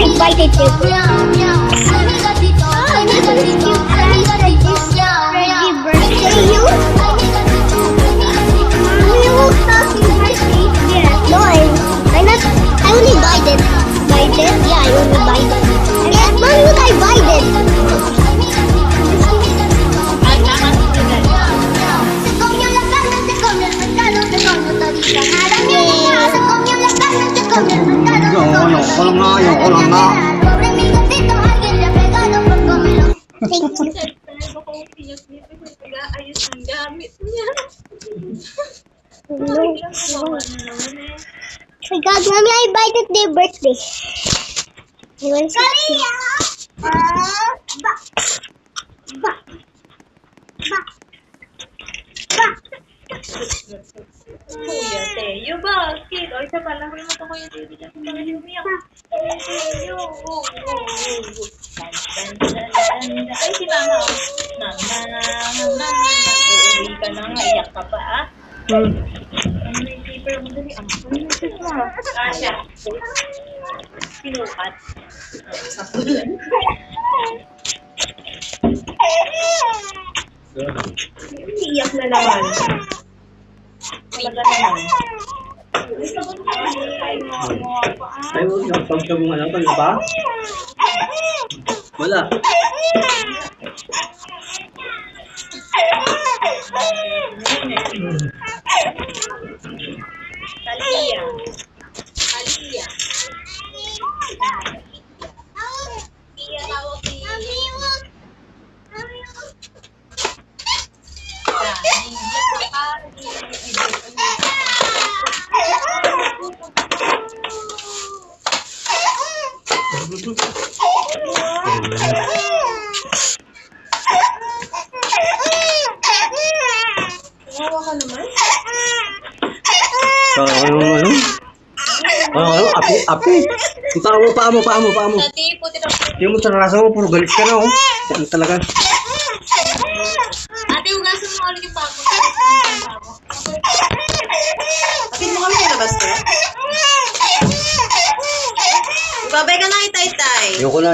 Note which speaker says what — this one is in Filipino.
Speaker 1: Invited you. No, I'm not. I only invited. Invited? Yeah, I only invited. And why would I invited?
Speaker 2: Ayoko lang na.
Speaker 1: Thank you.
Speaker 3: Ayos ang gamit niya.
Speaker 1: My God, Mommy, I invited their birthday. You want to see?
Speaker 3: Kuya Teo, bakit? O, isa pala ko naman ito Kuya Teo. Dito ko talaga umiyak. Kuya Teo. Ay, si Mama. Mama. Uuwi ka na nga. Iyak ka pa, ah. Ano yung paper mo dali? Ang pulisit mo. Asya. Pinukat. Sakto dyan. Iyak na naman. Talaga naman.
Speaker 2: Ay, pagka mo ano, ano ba? Wala.
Speaker 3: Kalia. Kalia. Iya tawag ni Wawa ka naman?
Speaker 2: Ano? Api. Paa mo.
Speaker 3: Dati, puti na.
Speaker 2: Yung mo sa rasa mo, puro galit ka na, oh. Yan talaga.
Speaker 3: Ate, hugasan mo ulit yung pako. Kapit mo kami sa labas ko. Babay ka na, itay-tay.
Speaker 2: Ayoko na.